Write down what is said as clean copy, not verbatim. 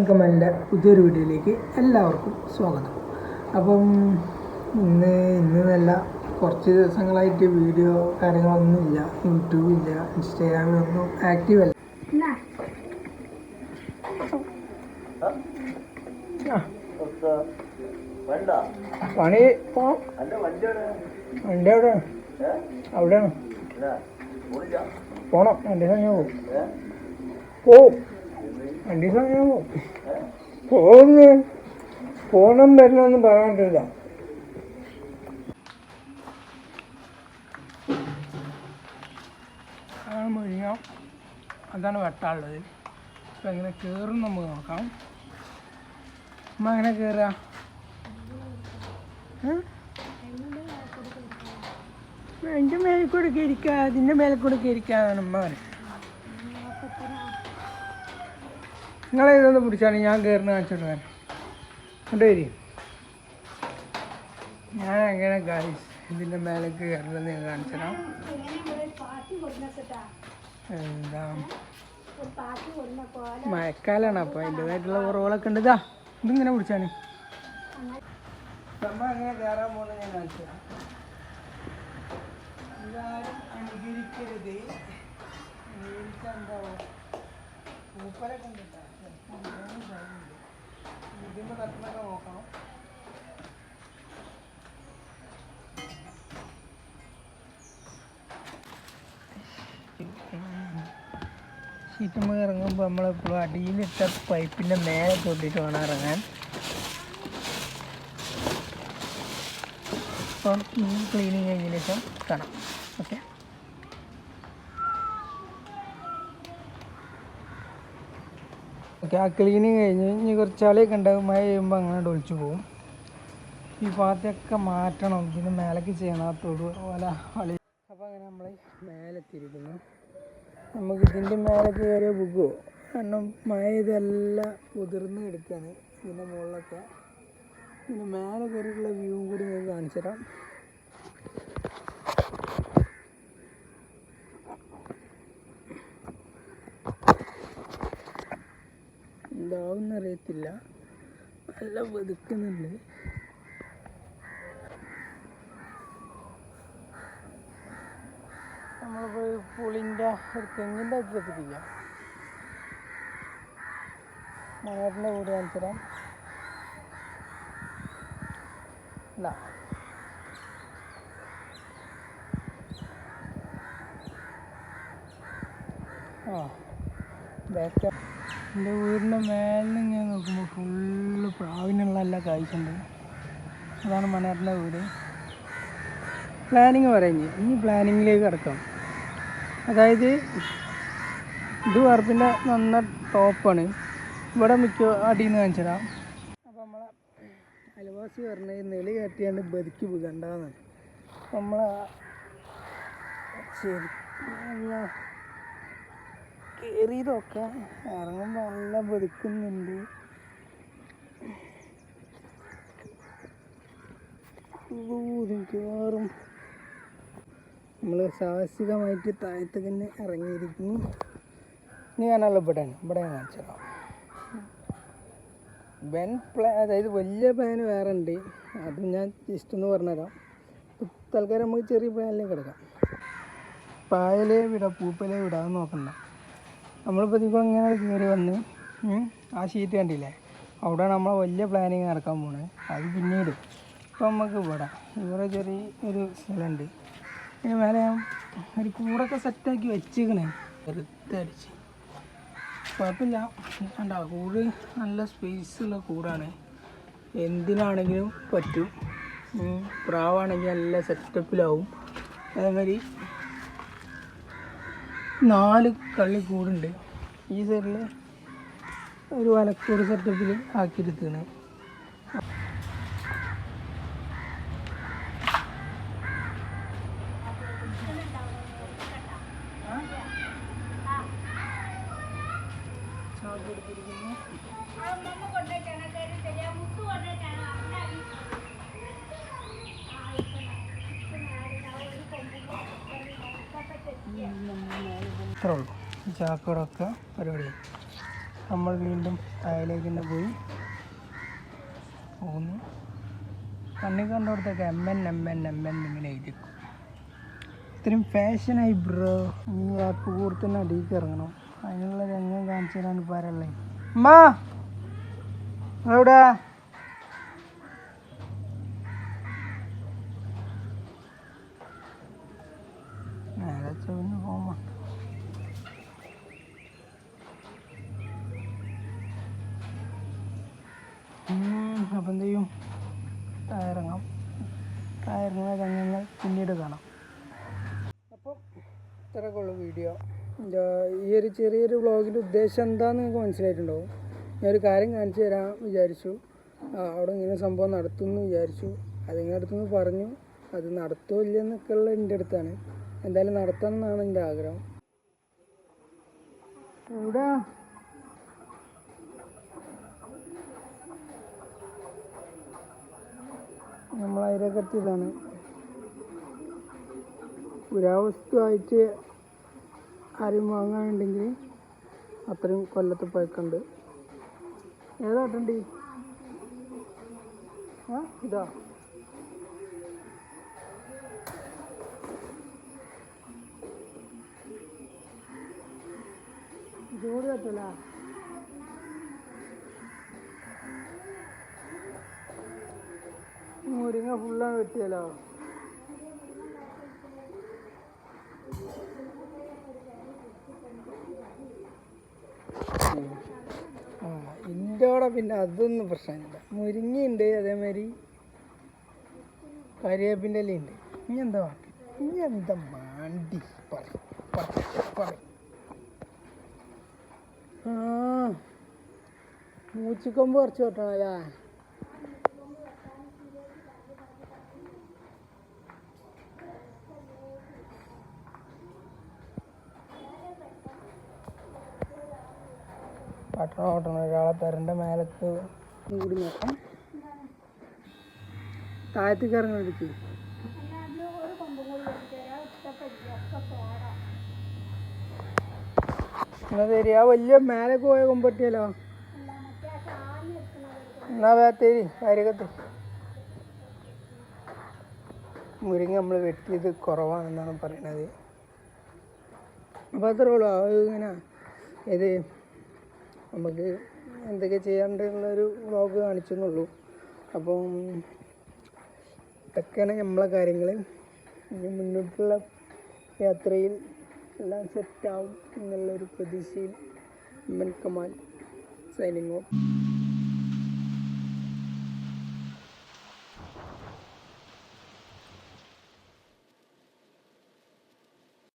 Garden കമാൻഡിൻ്റെ പുതിയൊരു വീഡിയോയിലേക്ക് എല്ലാവർക്കും സ്വാഗതം. അപ്പം ഇന്നല്ല കുറച്ച് ദിവസങ്ങളായിട്ട് വീഡിയോ കാര്യങ്ങളൊന്നുമില്ല, യൂട്യൂബില്ല, ഇൻസ്റ്റാഗ്രാമിലൊന്നും ആക്റ്റീവ് അല്ല. പണി വണ്ടി അവിടെയാണ് പോണം. 2 ദിവസം ഞാൻ പോവും. 2 ദിവസം ഞാൻ പോണം വരണമെന്നും പറയാൻ പറ്റില്ല. അതാണ് മുരിങ്ങ, അതാണ് വെട്ടാനുള്ളത്. അപ്പം എങ്ങനെ കയറും നമുക്ക് നോക്കാം. അമ്മ എങ്ങനെ കയറുക? എൻ്റെ മേലെ കൂടെ കയറിക്കുക, അതിൻ്റെ മേലെ കൂടെ കയറിക്കാന്നാണ് അമ്മ പറയുന്നത്. നിങ്ങളെ ഇതൊന്ന് പിടിച്ചാണ് ഞാൻ കയറുന്ന കാണിച്ചിട്ട് വരാം. അങ്ങോട്ട് വരി. ഞാൻ എങ്ങനെ ഗൈസ് ഇതിൻ്റെ മേലേക്ക് കയറുന്നത് ഞാൻ കാണിച്ചുതരാം. എന്താ മഴക്കാലാണ്, അപ്പോൾ അതിൻ്റെതായിട്ടുള്ള കുറവുകളൊക്കെ ഉണ്ട്. ഇതിങ്ങനെ പിടിച്ചാണ് നമ്മൾ എങ്ങനെ കയറാൻ പോകുന്നത് ഞാൻ കാണിച്ചു തരാം. എല്ലാവരും അനുകരിക്കരുത്. അനുകരിച്ചാൽ എന്താവും? പൂപ്പലൊക്കെ ഉണ്ട്. ഇതിൻ്റെ തട്ടിനൊക്കെ നോക്കണം. ഷീറ്റുമ്പോൾ ഇറങ്ങുമ്പോൾ നമ്മളെപ്പോഴും അടിയിലിട്ട പൈപ്പിൻ്റെ മേലെ തൊട്ടിട്ട് വേണം ഇറങ്ങാൻ. അപ്പം ക്ലീനിങ് കഴിഞ്ഞതിന് ശേഷം കാണാം. ഓക്കെ, ആ ക്ലീനിങ് കഴിഞ്ഞ് ഇനി കുറച്ച് ചളിയൊക്കെ ഉണ്ടാകും. മഴ ചെയ്യുമ്പോൾ അങ്ങനെ ഒളിച്ചു പോകും. ഈ ഭാഗത്തൊക്കെ മാറ്റണം. ഇതിന് മേലേക്ക് ചെയ്യണം തൊടു പോലെ വളി. അപ്പോൾ അങ്ങനെ നമ്മൾ മേലെത്തിയിരിക്കുന്നു. നമുക്ക് ഇതിൻ്റെ മേലെ കയറിയ പോകുമോ? കാരണം മഴ ഇതെല്ലാം ഉതിർന്ന് കിടക്കുകയാണ്. ഇതിൻ്റെ മുകളിലൊക്കെ ഇതിന് മേലെ കയറിയിട്ടുള്ള വ്യൂവും കൂടി നിങ്ങൾക്ക് കാണിച്ചു തരാം. എന്താവുമെന്ന് അറിയത്തില്ല, നല്ല വെതുക്കുന്നുണ്ട്. നമ്മളിപ്പോൾ പുളിൻ്റെ ഒരു തെങ്ങിൻ്റെ അടുത്തെത്തിക്കാം. മണേറിൻ്റെ കൂടെ കാണിച്ചു തരാം. ഇല്ല, ബാക്ക് എൻ്റെ വീടിൻ്റെ മേലിൽ ഇങ്ങനെ നോക്കുമ്പോൾ ഫുള്ള് പ്രാവിനുള്ള എല്ലാ കായ്ക്കുണ്ട്. അതാണ് മണേറിൻ്റെ വീട്. പ്ലാനിങ് പറയുന്നത് ഇനി പ്ലാനിങ്ങിലേക്ക് കിടക്കാം. അതായത് ഇത് വാർപ്പിൻ്റെ നന്ന ടോപ്പാണ്. ഇവിടെ മിക്ക അടിയിൽ നിന്ന് കാണിച്ചു തരാം. അപ്പോൾ നമ്മളെ അയൽവാസി പറഞ്ഞത് നെളി കെട്ടിയാണ്ട് ബതിക്ക് പോകണ്ടെന്നാണ്. അപ്പം നമ്മളെ ശരി കയറിയതൊക്കെ ഇറങ്ങുമ്പോൾ നല്ല ബതിക്കുന്നുണ്ട്. കയറും നമ്മൾ സാഹസികമായിട്ട് താഴത്തേക്ക് തന്നെ ഇറങ്ങിയിരിക്കുന്നു. ഇനി ഞാനല്ല ഇവിടെ ഞാൻ കാണിച്ചതാണ്. അതായത് വലിയ പ്ലാൻ വേറെ ഉണ്ട്, അത് ഞാൻ ജസ്റ്റ് ഒന്ന് പറഞ്ഞുതരാം. തൽക്കാലം നമുക്ക് ചെറിയ പ്ലാനിലേക്ക് കിടക്കാം. പായലേ വിടാം, പൂപ്പലേ വിടാമെന്ന് നോക്കണ്ട. നമ്മളിപ്പോൾ ഇപ്പോൾ ഇങ്ങനെ കയറി വന്ന് ആ ഷീറ്റ് കണ്ടില്ലേ, അവിടെ നമ്മൾ വലിയ പ്ലാനിങ് നടക്കാൻ പോണത്. അത് പിന്നീട് ഇപ്പം നമുക്ക് ഇവിടെ ചെറിയ ഒരു സ്ഥലമുണ്ട്. ഇതിന് മേലെ ഞാൻ ഒരു കൂടൊക്കെ സെറ്റാക്കി വെച്ചിരിക്കണേ, വെറുത്തടിച്ച് കുഴപ്പമില്ല. കണ്ട കൂട് നല്ല സ്പേസുള്ള കൂടാണ്, എന്തിനാണെങ്കിലും പറ്റും. പ്രാവാണെങ്കിൽ നല്ല സെറ്റപ്പിലാവും. അതേമാതിരി 4 കള്ളി കൂടുണ്ട്. ഈ സൈഡിൽ ഒരു വലക്കൂട് സെറ്റപ്പിൽ ആക്കിയെടുത്താണ്. ഇത്രേ ഉള്ളൂ. ചാക്കടൊക്കെ പരിപാടി. നമ്മൾ വീണ്ടും താഴേക്ക് തന്നെ പോയി പോകുന്നു. കണ്ണി കണ്ടോടത്തൊക്കെ എം എൻ ഇങ്ങനെ എഴുതിക്കും. ഇത്രയും ഫാഷനായി ബ്രോ. ഈ ആപ്പ് കൂടുതൽ അടിയിലേക്ക് ഇറങ്ങണം. അതിനുള്ള രംഗം കാണിച്ചു തരാൻ പാരല്ലേ. അമ്മാ എവിടെ? നേരെ ചെന്ന് പോകാം. അപ്പം എന്ത് ചെയ്യും? ഇറങ്ങാം. ഇറങ്ങുന്ന രംഗങ്ങൾ പിന്നീട് കാണാം. അപ്പോൾ ഇത്രയൊക്കെ ഉള്ളൂ വീഡിയോ. ഈ ഒരു ചെറിയൊരു വ്ളോഗിൻ്റെ ഉദ്ദേശം എന്താണെന്ന് നിങ്ങൾക്ക് മനസ്സിലായിട്ടുണ്ടാവും. ഞാനൊരു കാര്യം കാണിച്ചു തരാൻ വിചാരിച്ചു. അവിടെ ഇങ്ങനെ സംഭവം നടത്തുമെന്ന് വിചാരിച്ചു. അതിൻ്റെ അടുത്തുനിന്ന് പറഞ്ഞു. അത് നടത്തുമോ ഇല്ലെന്നൊക്കെ ഉള്ള എൻ്റെ അടുത്താണ്. എന്തായാലും നടത്തണം എന്നാണ് എൻ്റെ ആഗ്രഹം. എവിടെ നമ്മൾ അതിരക്കെത്തിയതാണ്. പുരാവസ്തുവായിട്ട് ആരും വാങ്ങാനുണ്ടെങ്കിൽ അത്രയും കൊല്ലത്ത് പഴക്കമുണ്ട്. ഏതാട്ടണ്ടി? ഇതാ ഇതുകൂടി പറ്റില്ല. മുരിങ്ങ ഫുള്ളാണ് വെട്ടിയല്ലോ. ഇൻ്റോടെ പിന്നെ അതൊന്നും പ്രശ്നമില്ല. മുരിങ്ങയുണ്ട്, അതേമാതിരി കരിവേപ്പിൻ്റെ ഇല ഉണ്ട്. ഇനി എന്താ വാട്ടി? ഇനി എന്താ മാണ്ടി പറ. മൂച്ചിക്കൊമ്പ് കുറച്ച് വെട്ടണം അല്ലേ? ഓട്ടണം ഒരാളെ പെരൻ്റെ മേലക്ക് കൂടി നോക്കാം. താഴത്തേക്ക് ഇറങ്ങി എന്നാ തരി. ആ വലിയ മേലേക്ക് പോയ കൊമ്പട്ടിയല്ലോ. എന്നാ തരി കാര്യകത്ത്. മുരിങ്ങ നമ്മൾ വെട്ടിയത് കുറവാണെന്നാണ് പറയണത്. അപ്പോൾ അത്രേ ഉള്ളൂ. ഇങ്ങനെ ഇത് നമുക്ക് എന്തൊക്കെ ചെയ്യാനുള്ളൊരു വ്ളോഗ് കാണിച്ചെന്നുള്ളൂ. അപ്പം ഇതൊക്കെയാണ് നമ്മളെ കാര്യങ്ങൾ. ഇനി മുന്നോട്ടുള്ള യാത്രയിൽ എല്ലാം സെറ്റാവും എന്നുള്ളൊരു പ്രതീക്ഷയിൽ M N Kamal signing off.